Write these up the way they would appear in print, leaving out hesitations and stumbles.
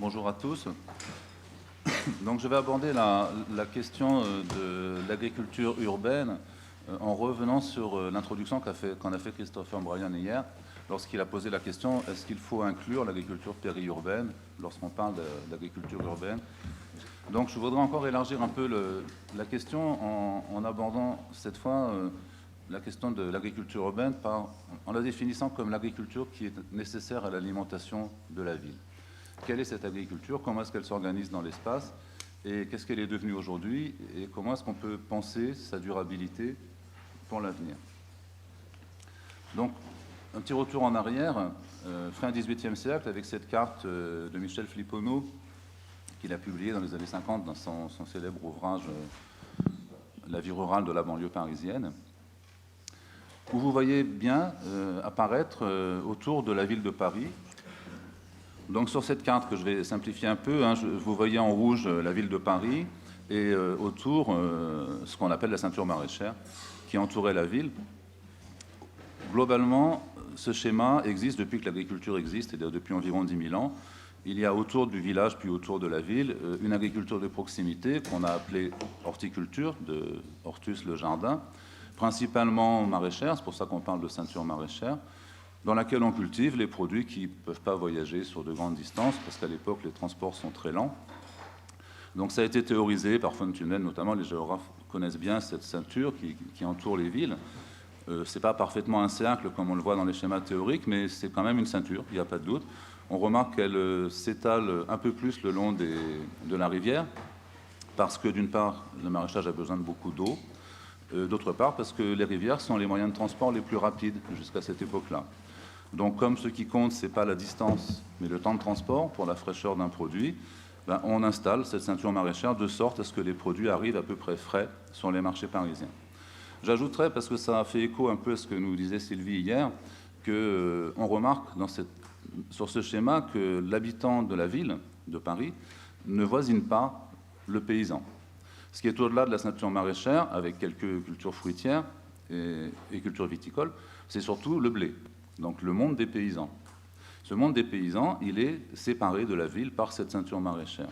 Bonjour à tous. Donc, je vais aborder la question de l'agriculture urbaine en revenant sur l'introduction qu'en a fait Christopher Bryan hier, lorsqu'il a posé la question est-ce qu'il faut inclure l'agriculture périurbaine lorsqu'on parle d'agriculture urbaine. Donc, je voudrais encore élargir un peu la question en abordant cette fois la question de l'agriculture urbaine en la définissant comme l'agriculture qui est nécessaire à l'alimentation de la ville. Quelle est cette agriculture? Comment est-ce qu'elle s'organise dans l'espace? Et qu'est-ce qu'elle est devenue aujourd'hui? Et comment est-ce qu'on peut penser sa durabilité pour l'avenir? Donc, un petit retour en arrière, fin XVIIIe siècle, avec cette carte de Michel Fliponneau, qu'il a publiée dans les années 50 dans son célèbre ouvrage La vie rurale de la banlieue parisienne, où vous voyez bien apparaître autour de la ville de Paris. Donc sur cette carte que je vais simplifier un peu, vous voyez en rouge la ville de Paris et autour ce qu'on appelle la ceinture maraîchère qui entourait la ville. Globalement, ce schéma existe depuis que l'agriculture existe, c'est-à-dire depuis environ 10 000 ans. Il y a autour du village puis autour de la ville une agriculture de proximité qu'on a appelée horticulture, de Hortus le jardin, principalement maraîchère, c'est pour ça qu'on parle de ceinture maraîchère, dans laquelle on cultive les produits qui ne peuvent pas voyager sur de grandes distances, parce qu'à l'époque, les transports sont très lents. Donc ça a été théorisé par von Thünen, notamment les géographes connaissent bien cette ceinture qui entoure les villes. Ce n'est pas parfaitement un cercle, comme on le voit dans les schémas théoriques, mais c'est quand même une ceinture, il n'y a pas de doute. On remarque qu'elle s'étale un peu plus le long de la rivière, parce que d'une part, le maraîchage a besoin de beaucoup d'eau, d'autre part, parce que les rivières sont les moyens de transport les plus rapides jusqu'à cette époque-là. Donc, comme ce qui compte, ce n'est pas la distance, mais le temps de transport pour la fraîcheur d'un produit, on installe cette ceinture maraîchère de sorte à ce que les produits arrivent à peu près frais sur les marchés parisiens. J'ajouterais, parce que ça a fait écho un peu à ce que nous disait Sylvie hier, qu'on remarque sur ce schéma que l'habitant de la ville de Paris ne voisine pas le paysan. Ce qui est au-delà de la ceinture maraîchère, avec quelques cultures fruitières et cultures viticoles, c'est surtout le blé. Donc le monde des paysans. Ce monde des paysans, il est séparé de la ville par cette ceinture maraîchère.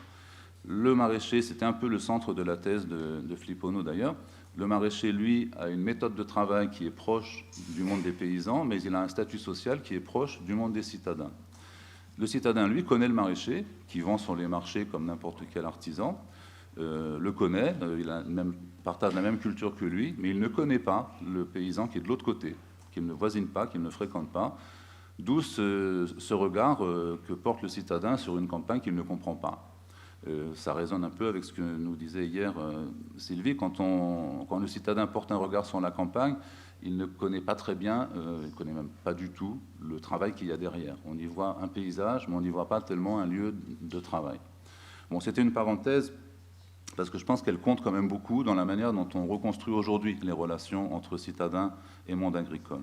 Le maraîcher, c'était un peu le centre de la thèse de Fliponneau d'ailleurs. Le maraîcher, lui, a une méthode de travail qui est proche du monde des paysans, mais il a un statut social qui est proche du monde des citadins. Le citadin, lui, connaît le maraîcher, qui vend sur les marchés comme n'importe quel artisan, le connaît, partage la même culture que lui, mais il ne connaît pas le paysan qui est de l'autre côté, qu'il ne voisine pas, qu'il ne fréquente pas, d'où ce regard que porte le citadin sur une campagne qu'il ne comprend pas. Ça résonne un peu avec ce que nous disait hier Sylvie, quand le citadin porte un regard sur la campagne, il ne connaît pas très bien, il ne connaît même pas du tout le travail qu'il y a derrière. On y voit un paysage, mais on n'y voit pas tellement un lieu de travail. Bon, c'était une parenthèse, parce que je pense qu'elle compte quand même beaucoup dans la manière dont on reconstruit aujourd'hui les relations entre citadins et monde agricole.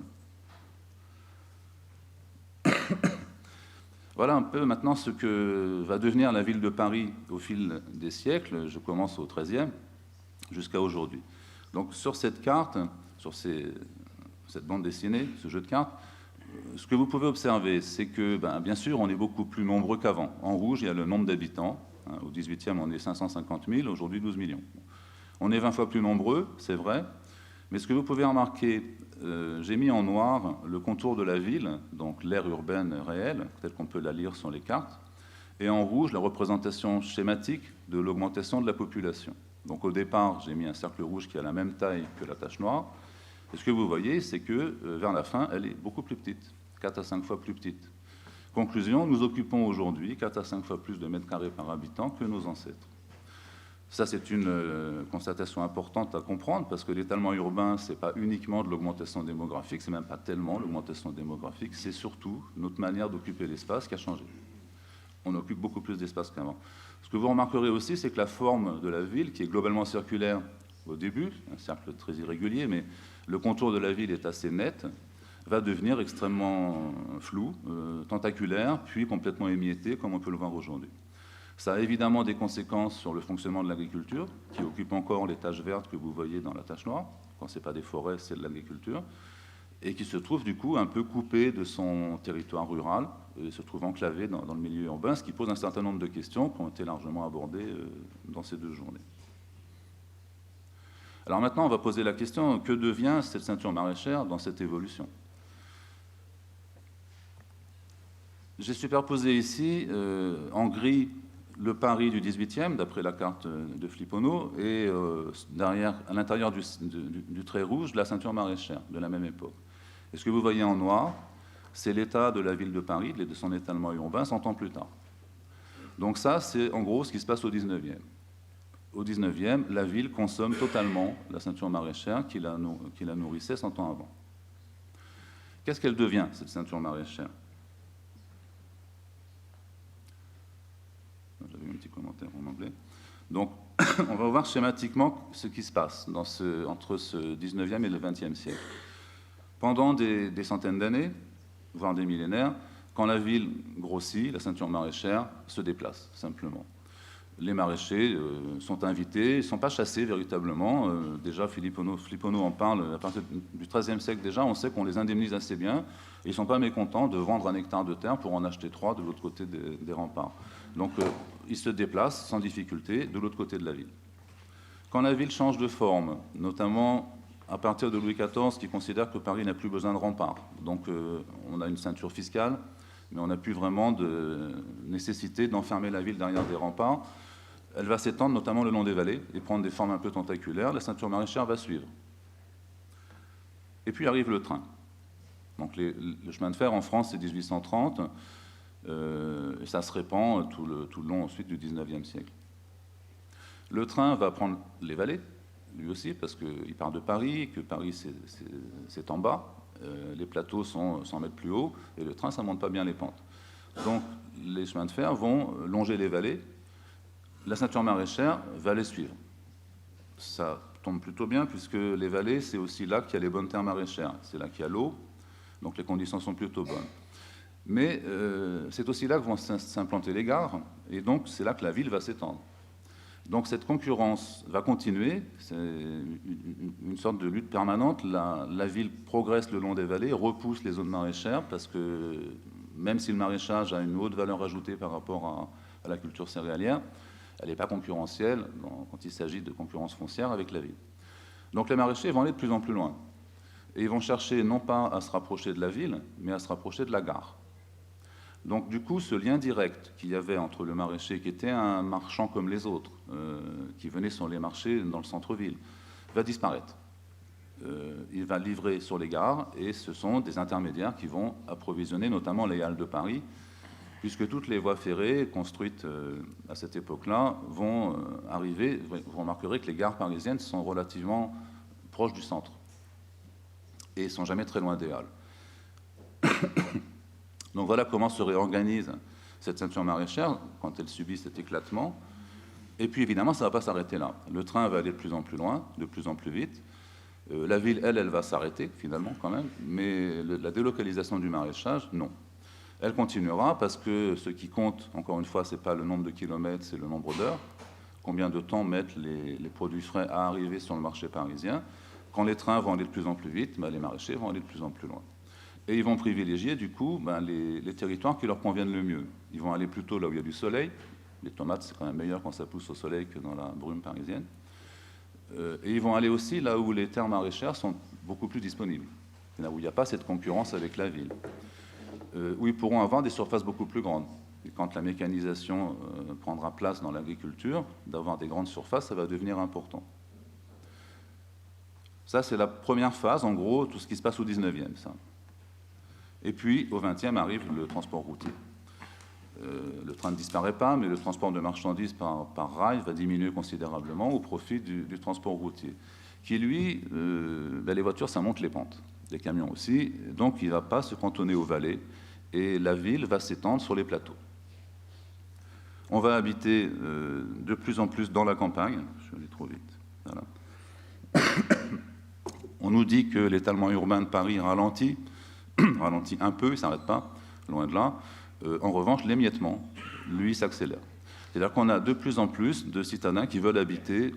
Voilà un peu maintenant ce que va devenir la ville de Paris au fil des siècles. Je commence au XIIIe jusqu'à aujourd'hui. Donc sur cette carte, sur cette bande dessinée, ce jeu de cartes, ce que vous pouvez observer, c'est que, bien sûr, on est beaucoup plus nombreux qu'avant. En rouge, il y a le nombre d'habitants. Au XVIIIe, on est 550 000, aujourd'hui 12 millions. On est 20 fois plus nombreux, c'est vrai, mais ce que vous pouvez remarquer, j'ai mis en noir le contour de la ville, donc l'aire urbaine réelle, telle qu'on peut la lire sur les cartes, et en rouge, la représentation schématique de l'augmentation de la population. Donc au départ, j'ai mis un cercle rouge qui a la même taille que la tache noire, et ce que vous voyez, c'est que vers la fin, elle est beaucoup plus petite, 4 à 5 fois plus petite. Conclusion, nous occupons aujourd'hui 4 à 5 fois plus de mètres carrés par habitant que nos ancêtres. Ça, c'est une constatation importante à comprendre, parce que l'étalement urbain, ce n'est pas uniquement de l'augmentation démographique, c'est même pas tellement l'augmentation démographique, c'est surtout notre manière d'occuper l'espace qui a changé. On occupe beaucoup plus d'espace qu'avant. Ce que vous remarquerez aussi, c'est que la forme de la ville, qui est globalement circulaire au début, un cercle très irrégulier, mais le contour de la ville est assez net, va devenir extrêmement flou, tentaculaire, puis complètement émietté, comme on peut le voir aujourd'hui. Ça a évidemment des conséquences sur le fonctionnement de l'agriculture, qui occupe encore les taches vertes que vous voyez dans la tache noire. Quand ce n'est pas des forêts, c'est de l'agriculture. et qui se trouve du coup un peu coupé de son territoire rural, et se trouve enclavé dans le milieu urbain, ce qui pose un certain nombre de questions qui ont été largement abordées dans ces 2 journées. Alors maintenant, on va poser la question, que devient cette ceinture maraîchère dans cette évolution? J'ai superposé ici, en gris, le Paris du XVIIIe, d'après la carte de Flippono, et derrière, à l'intérieur du trait rouge, la ceinture maraîchère de la même époque. Et ce que vous voyez en noir, c'est l'état de la ville de Paris, de son étalement urbain, 100 ans plus tard. Donc ça, c'est en gros ce qui se passe au XIXe. Au XIXe, la ville consomme totalement la ceinture maraîchère qui la nourrissait 100 ans avant. Qu'est-ce qu'elle devient, cette ceinture maraîchère? J'avais eu un petit commentaire en anglais. Donc, on va voir schématiquement ce qui se passe entre ce 19e et le 20e siècle. Pendant des centaines d'années, voire des millénaires, quand la ville grossit, la ceinture maraîchère se déplace, simplement. Les maraîchers sont invités, ils ne sont pas chassés véritablement. Déjà, Flippono en parle, à partir du XIIIe siècle déjà, on sait qu'on les indemnise assez bien, et ils ne sont pas mécontents de vendre un hectare de terre pour en acheter 3 de l'autre côté des remparts. Donc, ils se déplacent sans difficulté de l'autre côté de la ville. Quand la ville change de forme, notamment à partir de Louis XIV, qui considère que Paris n'a plus besoin de remparts, donc on a une ceinture fiscale, mais on n'a plus vraiment de nécessité d'enfermer la ville derrière des remparts. Elle va s'étendre notamment le long des vallées et prendre des formes un peu tentaculaires. La ceinture maraîchère va suivre. Et puis arrive le train. Donc le chemin de fer en France, c'est 1830, et ça se répand tout le long ensuite du 19e siècle. Le train va prendre les vallées, lui aussi, parce qu'il part de Paris, que Paris c'est en bas, les plateaux sont 100 mètres plus haut, et le train, ça ne monte pas bien les pentes. Donc les chemins de fer vont longer les vallées. La ceinture maraîchère va les suivre. Ça tombe plutôt bien, puisque les vallées, c'est aussi là qu'il y a les bonnes terres maraîchères. C'est là qu'il y a l'eau, donc les conditions sont plutôt bonnes. Mais c'est aussi là que vont s'implanter les gares, et donc c'est là que la ville va s'étendre. Donc cette concurrence va continuer, c'est une sorte de lutte permanente. La ville progresse le long des vallées, repousse les zones maraîchères, parce que même si le maraîchage a une haute valeur ajoutée par rapport à la culture céréalière, elle n'est pas concurrentielle quand il s'agit de concurrence foncière avec la ville. Donc les maraîchers vont aller de plus en plus loin. Et ils vont chercher non pas à se rapprocher de la ville, mais à se rapprocher de la gare. Donc du coup, ce lien direct qu'il y avait entre le maraîcher, qui était un marchand comme les autres, qui venait sur les marchés dans le centre-ville, va disparaître. Il va livrer sur les gares, et ce sont des intermédiaires qui vont approvisionner notamment les halles de Paris, puisque toutes les voies ferrées construites à cette époque-là vont arriver. Vous remarquerez que les gares parisiennes sont relativement proches du centre et ne sont jamais très loin des halles. Donc voilà comment se réorganise cette ceinture maraîchère quand elle subit cet éclatement. Et puis évidemment, ça ne va pas s'arrêter là. Le train va aller de plus en plus loin, de plus en plus vite. La ville, elle va s'arrêter finalement quand même, mais la délocalisation du maraîchage, non. Elle continuera parce que ce qui compte, encore une fois, ce n'est pas le nombre de kilomètres, c'est le nombre d'heures. Combien de temps mettent les produits frais à arriver sur le marché parisien. Quand les trains vont aller de plus en plus vite, les maraîchers vont aller de plus en plus loin. Et ils vont privilégier, du coup, les territoires qui leur conviennent le mieux. Ils vont aller plutôt là où il y a du soleil. Les tomates, c'est quand même meilleur quand ça pousse au soleil que dans la brume parisienne. Et ils vont aller aussi là où les terres maraîchères sont beaucoup plus disponibles. Là où il n'y a pas cette concurrence avec la ville. Où ils pourront avoir des surfaces beaucoup plus grandes. Et quand la mécanisation prendra place dans l'agriculture, d'avoir des grandes surfaces, ça va devenir important. Ça, c'est la première phase, en gros, tout ce qui se passe au 19e, ça. Et puis, au 20e, arrive le transport routier. Le train ne disparaît pas, mais le transport de marchandises par rail va diminuer considérablement au profit du transport routier, qui, lui, les voitures, ça monte les pentes, les camions aussi, donc il ne va pas se cantonner aux vallées, et la ville va s'étendre sur les plateaux. On va habiter de plus en plus dans la campagne. Je suis allé trop vite. Voilà. On nous dit que l'étalement urbain de Paris ralentit un peu, il ne s'arrête pas, loin de là. En revanche, l'émiettement, lui, s'accélère. C'est-à-dire qu'on a de plus en plus de citadins qui veulent habiter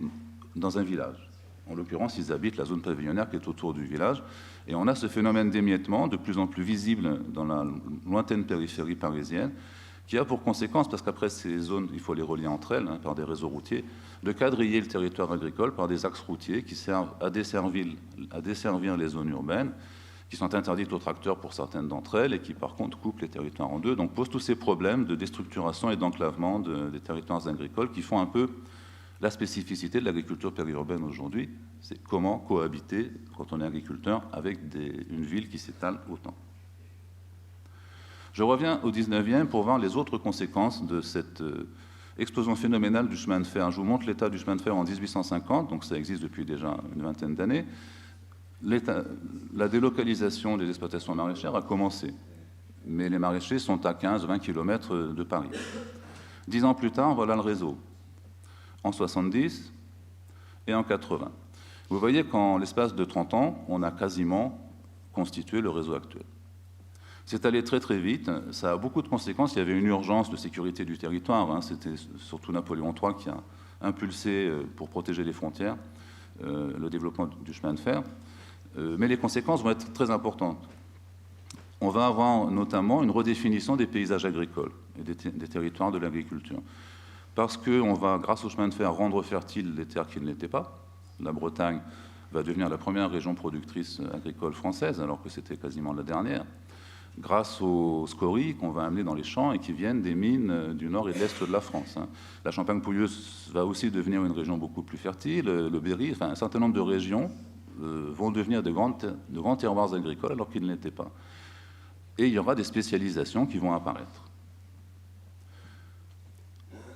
dans un village. En l'occurrence, ils habitent la zone pavillonnaire qui est autour du village. Et on a ce phénomène d'émiettement de plus en plus visible dans la lointaine périphérie parisienne, qui a pour conséquence, parce qu'après ces zones, il faut les relier entre elles par des réseaux routiers, de quadriller le territoire agricole par des axes routiers qui servent à desservir les zones urbaines, qui sont interdites aux tracteurs pour certaines d'entre elles et qui par contre coupent les territoires en deux, donc posent tous ces problèmes de déstructuration et d'enclavement des territoires agricoles qui font un peu la spécificité de l'agriculture périurbaine aujourd'hui. C'est comment cohabiter, quand on est agriculteur, avec une ville qui s'étale autant. Je reviens au 19e pour voir les autres conséquences de cette explosion phénoménale du chemin de fer. Je vous montre l'état du chemin de fer en 1850, donc ça existe depuis déjà une vingtaine d'années. La délocalisation des exploitations maraîchères a commencé, mais les maraîchers sont à 15-20 km de Paris. 10 ans plus tard, voilà le réseau, en 70 et en 80. Vous voyez qu'en l'espace de 30 ans, on a quasiment constitué le réseau actuel. C'est allé très très vite, ça a beaucoup de conséquences, il y avait une urgence de sécurité du territoire, c'était surtout Napoléon III qui a impulsé, pour protéger les frontières, le développement du chemin de fer, mais les conséquences vont être très importantes. On va avoir notamment une redéfinition des paysages agricoles et des territoires de l'agriculture, parce qu'on va, grâce au chemin de fer, rendre fertiles les terres qui ne l'étaient pas. La Bretagne va devenir la première région productrice agricole française, alors que c'était quasiment la dernière, grâce aux scories qu'on va amener dans les champs et qui viennent des mines du nord et de l'est de la France. La Champagne-Pouilleuse va aussi devenir une région beaucoup plus fertile, le Berry, enfin un certain nombre de régions vont devenir de grands terroirs agricoles alors qu'ils ne l'étaient pas. Et il y aura des spécialisations qui vont apparaître.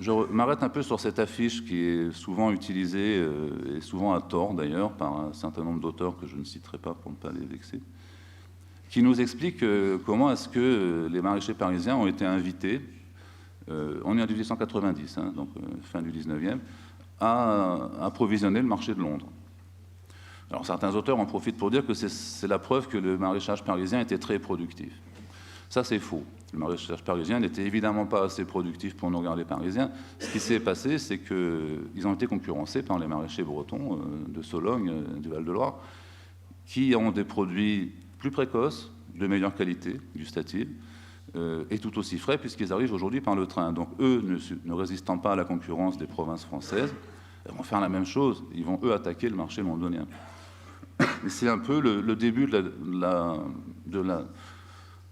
Je m'arrête un peu sur cette affiche qui est souvent utilisée, et souvent à tort d'ailleurs, par un certain nombre d'auteurs que je ne citerai pas pour ne pas les vexer, qui nous explique comment est-ce que les maraîchers parisiens ont été invités, on est en 1890, donc fin du 19e, à approvisionner le marché de Londres. Alors certains auteurs en profitent pour dire que c'est la preuve que le maraîchage parisien était très productif. Ça, c'est faux. Le maraîchage parisien n'était évidemment pas assez productif pour nourrir les Parisiens. Ce qui s'est passé, c'est qu'ils ont été concurrencés par les maraîchers bretons de Sologne, du Val-de-Loire, qui ont des produits plus précoces, de meilleure qualité gustative, et tout aussi frais, puisqu'ils arrivent aujourd'hui par le train. Donc eux, ne résistant pas à la concurrence des provinces françaises, vont faire la même chose. Ils vont, eux, attaquer le marché londonien. Et c'est un peu le début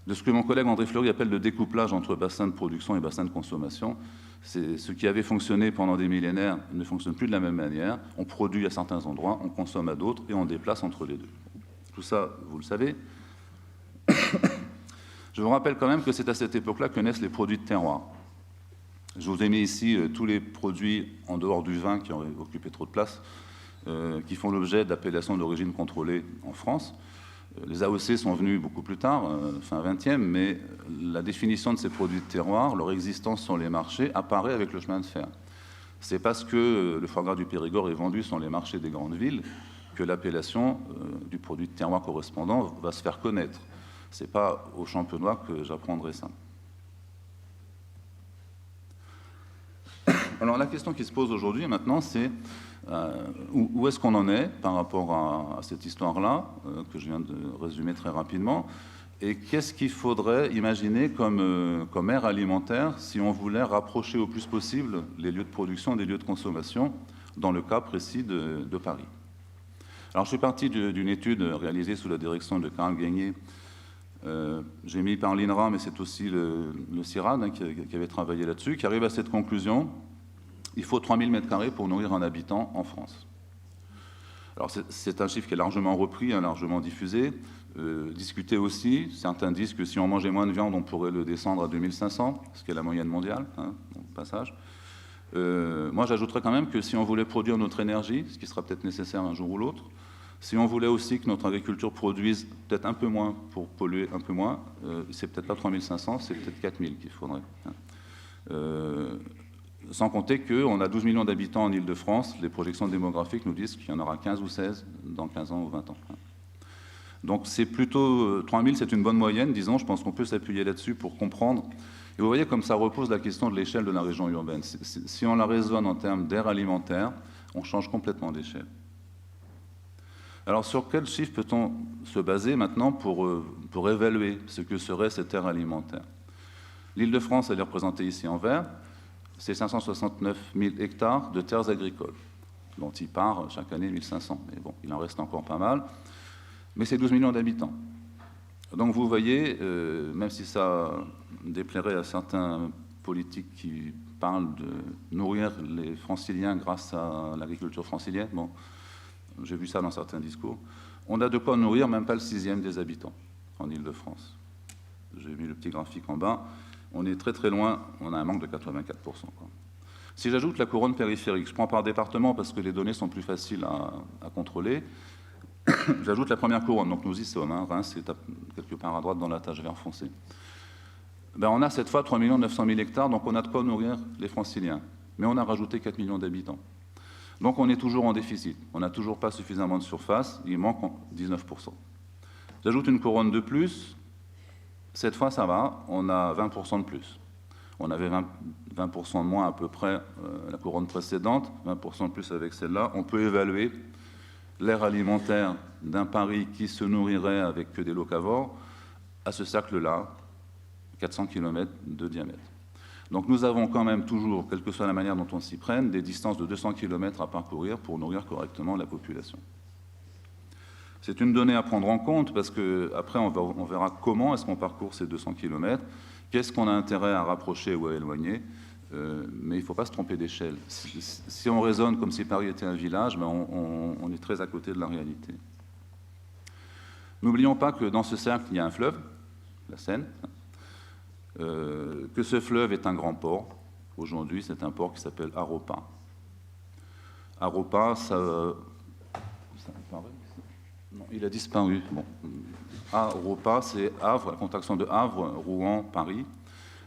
de ce que mon collègue André Fleury appelle le découplage entre bassin de production et bassin de consommation. C'est ce qui avait fonctionné pendant des millénaires ne fonctionne plus de la même manière. On produit à certains endroits, on consomme à d'autres et on déplace entre les deux. Tout ça, vous le savez. Je vous rappelle quand même que c'est à cette époque-là que naissent les produits de terroir. Je vous ai mis ici tous les produits en dehors du vin qui ont occupé trop de place, qui font l'objet d'appellations d'origine contrôlée en France. Les AOC sont venus beaucoup plus tard, fin 20e, mais la définition de ces produits de terroir, leur existence sur les marchés, apparaît avec le chemin de fer. C'est parce que le foie gras du Périgord est vendu sur les marchés des grandes villes que l'appellation du produit de terroir correspondant va se faire connaître. Ce n'est pas au Champenois que j'apprendrai ça. Alors la question qui se pose aujourd'hui maintenant, c'est où est-ce qu'on en est par rapport à cette histoire-là, que je viens de résumer très rapidement, et qu'est-ce qu'il faudrait imaginer comme aire alimentaire si on voulait rapprocher au plus possible les lieux de production des lieux de consommation, dans le cas précis de Paris. Alors je suis parti d'une étude réalisée sous la direction de Karl Gagné. J'ai mis par l'INRA, mais c'est aussi le CIRAD qui avait travaillé là-dessus, qui arrive à cette conclusion. Il faut 3000 m² pour nourrir un habitant en France. Alors c'est un chiffre qui est largement repris, largement diffusé, discuté aussi. Certains disent que si on mangeait moins de viande, on pourrait le descendre à 2500, ce qui est la moyenne mondiale, au passage. Moi, j'ajouterais quand même que si on voulait produire notre énergie, ce qui sera peut-être nécessaire un jour ou l'autre, si on voulait aussi que notre agriculture produise peut-être un peu moins pour polluer un peu moins, c'est peut-être pas 3500, c'est peut-être 4000 qu'il faudrait. Sans compter qu'on a 12 millions d'habitants en Île-de-France, les projections démographiques nous disent qu'il y en aura 15 ou 16 dans 15 ans ou 20 ans. Donc c'est plutôt 3000, c'est une bonne moyenne, disons, je pense qu'on peut s'appuyer là-dessus pour comprendre. Et vous voyez comme ça repose la question de l'échelle de la région urbaine. Si on la raisonne en termes d'aire alimentaire, on change complètement d'échelle. Alors, sur quel chiffre peut-on se baser maintenant pour évaluer ce que serait cette terre alimentaire? L'Île-de-France, elle est représentée ici en vert, c'est 569 000 hectares de terres agricoles, dont il part chaque année 1500. Mais bon, il en reste encore pas mal. Mais c'est 12 millions d'habitants. Donc vous voyez, même si ça déplairait à certains politiques qui parlent de nourrir les franciliens grâce à l'agriculture francilienne, bon, j'ai vu ça dans certains discours, on a de quoi nourrir même pas le 6e des habitants en Île-de-France. J'ai mis le petit graphique en bas. On est très très loin, on a un manque de 84%. Quoi. Si j'ajoute la couronne périphérique, je prends par département parce que les données sont plus faciles à contrôler, j'ajoute la première couronne, donc nous y sommes, hein, Reims est quelque part à droite dans la tache vert foncé. Ben, on a cette fois 3 900 000 hectares, donc on a de quoi nourrir les franciliens. Mais on a rajouté 4 millions d'habitants. Donc on est toujours en déficit, on n'a toujours pas suffisamment de surface, il manque 19%. J'ajoute une couronne de plus, cette fois ça va, on a 20% de plus. On avait 20% de moins à peu près la couronne précédente, 20% de plus avec celle-là. On peut évaluer l'aire alimentaire d'un Paris qui se nourrirait avec que des locavores à ce cercle-là, 400 km de diamètre. Donc nous avons quand même toujours, quelle que soit la manière dont on s'y prenne, des distances de 200 km à parcourir pour nourrir correctement la population. C'est une donnée à prendre en compte parce qu'après on verra comment est-ce qu'on parcourt ces 200 km, qu'est-ce qu'on a intérêt à rapprocher ou à éloigner, mais il ne faut pas se tromper d'échelle. Si on raisonne comme si Paris était un village, ben on est très à côté de la réalité. N'oublions pas que dans ce cercle, il y a un fleuve, la Seine, que ce fleuve est un grand port. Aujourd'hui, c'est un port qui s'appelle Aropa. Aropa, ça paraît. Non, il a disparu. Bon. Aropa, c'est Havre, la contraction de Havre, Rouen, Paris.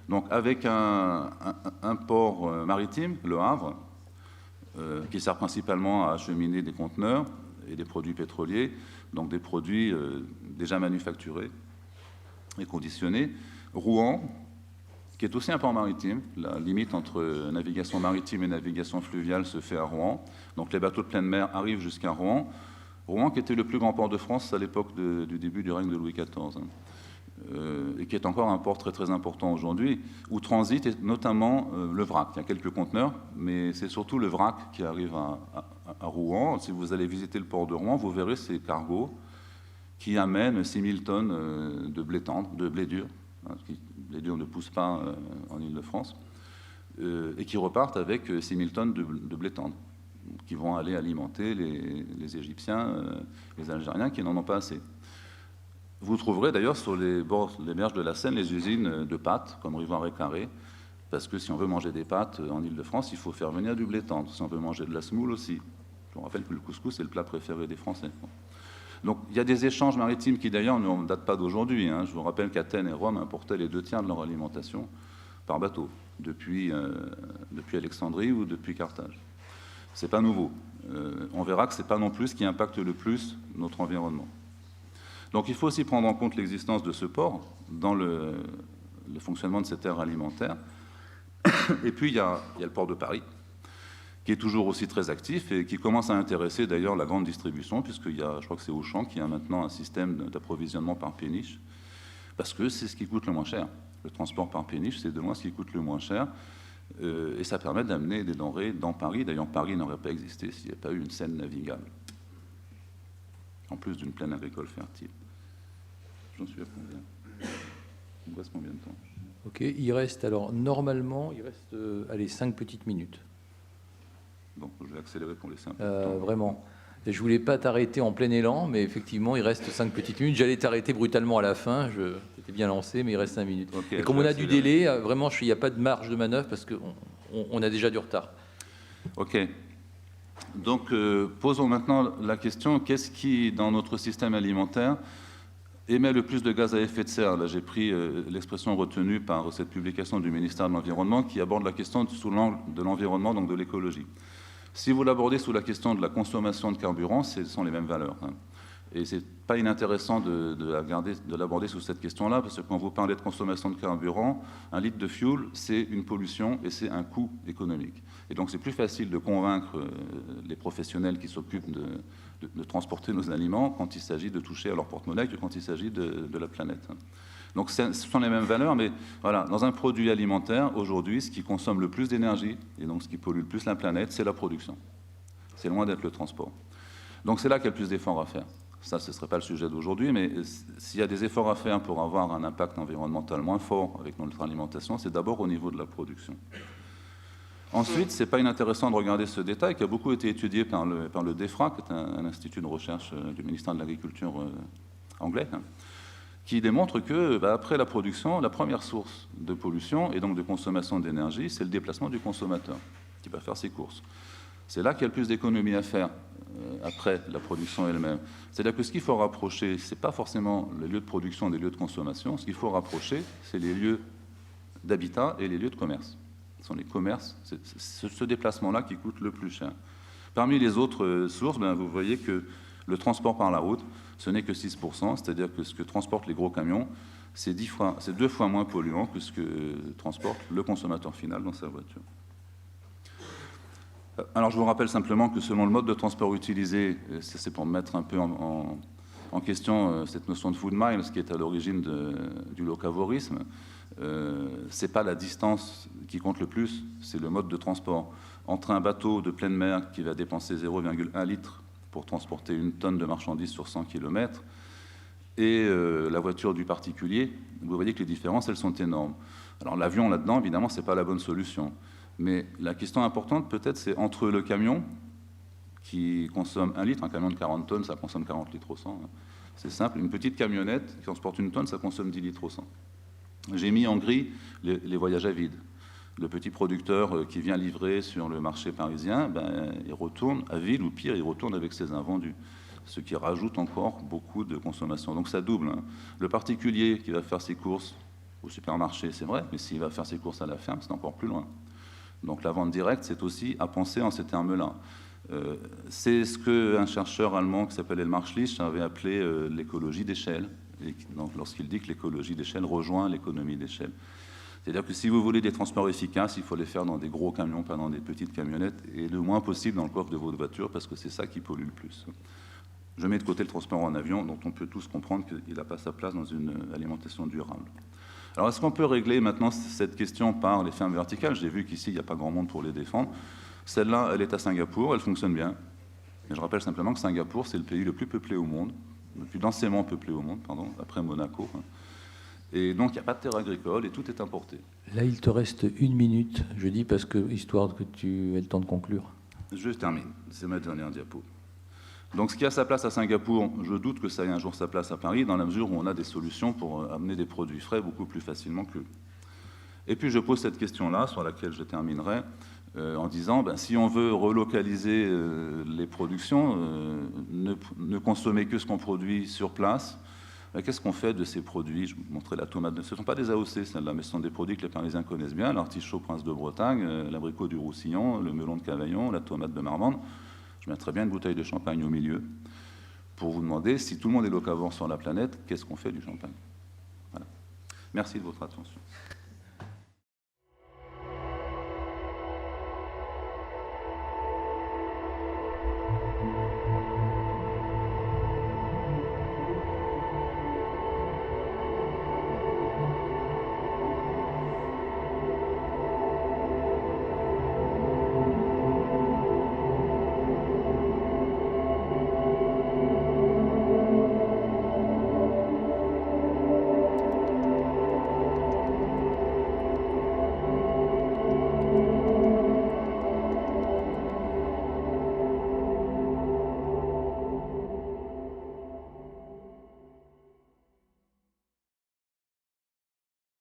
Donc avec un port maritime, le Havre, qui sert principalement à acheminer des conteneurs et des produits pétroliers, donc des produits déjà manufacturés et conditionnés. Rouen, qui est aussi un port maritime, la limite entre navigation maritime et navigation fluviale se fait à Rouen. Donc les bateaux de pleine mer arrivent jusqu'à Rouen. Rouen, qui était le plus grand port de France à l'époque du début du règne de Louis XIV, et qui est encore un port très très important aujourd'hui, où transite notamment le vrac. Il y a quelques conteneurs, mais c'est surtout le vrac qui arrive à Rouen. Si vous allez visiter le port de Rouen, vous verrez ces cargos qui amènent 6000 tonnes de blé tendre, de blé dur. Le blé dur ne pousse pas en Île-de-France, et qui repartent avec 6000 tonnes de blé tendre, qui vont aller alimenter les Égyptiens, les Algériens qui n'en ont pas assez. Vous trouverez d'ailleurs sur les berges de la Seine les usines de pâtes, comme Rivard et Carré, parce que si on veut manger des pâtes en Île-de-France, il faut faire venir du blé tendre. Si on veut manger de la semoule aussi. Je vous rappelle que le couscous est le plat préféré des Français. Donc il y a des échanges maritimes qui d'ailleurs ne datent pas d'aujourd'hui. Je vous rappelle qu'Athènes et Rome importaient les 2/3 de leur alimentation par bateau, depuis Alexandrie ou depuis Carthage. C'est pas nouveau. On verra que c'est pas non plus ce qui impacte le plus notre environnement. Donc il faut aussi prendre en compte l'existence de ce port dans le fonctionnement de cette aire alimentaire. Et puis il y a le port de Paris, qui est toujours aussi très actif et qui commence à intéresser d'ailleurs la grande distribution, puisqu'il y a, je crois que c'est Auchan qui a maintenant un système d'approvisionnement par péniche, parce que c'est ce qui coûte le moins cher. Le transport par péniche, c'est de loin ce qui coûte le moins cher, et ça permet d'amener des denrées dans Paris. D'ailleurs, Paris n'aurait pas existé s'il n'y avait pas eu une Seine navigable, en plus d'une plaine agricole fertile. J'en suis à combien? Il me reste combien de temps? Ok, il reste alors, normalement, il reste, 5 petites minutes. Bon, je vais accélérer pour laisser un peu de temps. Vraiment. Et je ne voulais pas t'arrêter en plein élan, mais effectivement, il reste 5 petites minutes. J'allais t'arrêter brutalement à la fin, j'étais bien lancé, mais il reste 5 minutes. Okay, et comme on a du délai, vraiment, il n'y a pas de marge de manœuvre parce qu'on a déjà du retard. Ok. Donc, posons maintenant la question, qu'est-ce qui, dans notre système alimentaire, émet le plus de gaz à effet de serre? Là, j'ai pris l'expression retenue par cette publication du ministère de l'Environnement qui aborde la question sous l'angle de l'environnement, donc de l'écologie. Si vous l'abordez sous la question de la consommation de carburant, ce sont les mêmes valeurs. Et c'est pas inintéressant de l'aborder sous cette question-là, parce que quand vous parlez de consommation de carburant, un litre de fuel, c'est une pollution et c'est un coût économique. Et donc c'est plus facile de convaincre les professionnels qui s'occupent de transporter nos aliments quand il s'agit de toucher à leur porte-monnaie que quand il s'agit de la planète. Donc ce sont les mêmes valeurs, mais voilà, dans un produit alimentaire, aujourd'hui, ce qui consomme le plus d'énergie, et donc ce qui pollue le plus la planète, c'est la production. C'est loin d'être le transport. Donc c'est là qu'il y a le plus d'efforts à faire. Ça, ce ne serait pas le sujet d'aujourd'hui, mais s'il y a des efforts à faire pour avoir un impact environnemental moins fort avec notre alimentation, c'est d'abord au niveau de la production. Ensuite, ce n'est pas inintéressant de regarder ce détail qui a beaucoup été étudié par le DEFRA, qui est un institut de recherche du ministère de l'Agriculture anglais, qui démontre que, après la production, la première source de pollution et donc de consommation d'énergie, c'est le déplacement du consommateur qui va faire ses courses. C'est là qu'il y a le plus d'économies à faire après la production elle-même. C'est-à-dire que ce qu'il faut rapprocher, ce n'est pas forcément les lieux de production des lieux de consommation. Ce qu'il faut rapprocher, c'est les lieux d'habitat et les lieux de commerce. Ce sont les commerces, c'est ce déplacement-là qui coûte le plus cher. Parmi les autres sources, vous voyez que le transport par la route, ce n'est que 6%, c'est-à-dire que ce que transportent les gros camions, c'est 2 fois moins polluant que ce que transporte le consommateur final dans sa voiture. Alors je vous rappelle simplement que selon le mode de transport utilisé, c'est pour mettre un peu en question cette notion de food miles qui est à l'origine du locavorisme, c'est pas la distance qui compte le plus, c'est le mode de transport. Entre un bateau de pleine mer qui va dépenser 0,1 litre pour transporter 1 tonne de marchandises sur 100 km et la voiture du particulier, vous voyez que les différences, elles sont énormes. Alors l'avion là-dedans, évidemment, c'est pas la bonne solution. Mais la question importante, peut-être, c'est entre le camion, qui consomme 1 litre, un camion de 40 tonnes, ça consomme 40 litres au 100. C'est simple, une petite camionnette qui transporte 1 tonne, ça consomme 10 litres au 100. J'ai mis en gris les voyages à vide. Le petit producteur qui vient livrer sur le marché parisien, il retourne à vide, ou pire, il retourne avec ses invendus, ce qui rajoute encore beaucoup de consommation. Donc ça double. Le particulier qui va faire ses courses au supermarché, c'est vrai, mais s'il va faire ses courses à la ferme, c'est encore plus loin. Donc la vente directe, c'est aussi à penser en ces termes-là. C'est ce qu'un chercheur allemand qui s'appelle Elmar Schlich avait appelé l'écologie d'échelle, lorsqu'il dit que l'écologie d'échelle rejoint l'économie d'échelle. C'est-à-dire que si vous voulez des transports efficaces, il faut les faire dans des gros camions, pas dans des petites camionnettes, et le moins possible dans le coffre de votre voiture, parce que c'est ça qui pollue le plus. Je mets de côté le transport en avion, dont on peut tous comprendre qu'il n'a pas sa place dans une alimentation durable. Alors, est-ce qu'on peut régler maintenant cette question par les fermes verticales? J'ai vu qu'ici, il n'y a pas grand monde pour les défendre. Celle-là, elle est à Singapour, elle fonctionne bien. Et je rappelle simplement que Singapour, c'est le pays le plus peuplé au monde, le plus densément peuplé au monde, pardon, après Monaco. Et donc, il n'y a pas de terre agricole et tout est importé. Là, il te reste 1 minute, je dis, parce que, histoire que tu aies le temps de conclure. Je termine, c'est ma dernière diapo. Donc ce qui a sa place à Singapour, je doute que ça ait un jour sa place à Paris, dans la mesure où on a des solutions pour amener des produits frais beaucoup plus facilement qu'eux. Et puis je pose cette question-là, sur laquelle je terminerai, en disant, si on veut relocaliser les productions, ne consommer que ce qu'on produit sur place, qu'est-ce qu'on fait de ces produits? Je vous montrais la tomate, ce ne sont pas des AOC celles-là, mais ce sont des produits que les Parisiens connaissent bien, l'artichaut Prince de Bretagne, l'abricot du Roussillon, le melon de Cavaillon, la tomate de Marmande. Je mettrais bien une bouteille de champagne au milieu pour vous demander, si tout le monde est locavore sur la planète, qu'est-ce qu'on fait du champagne? Voilà. Merci de votre attention.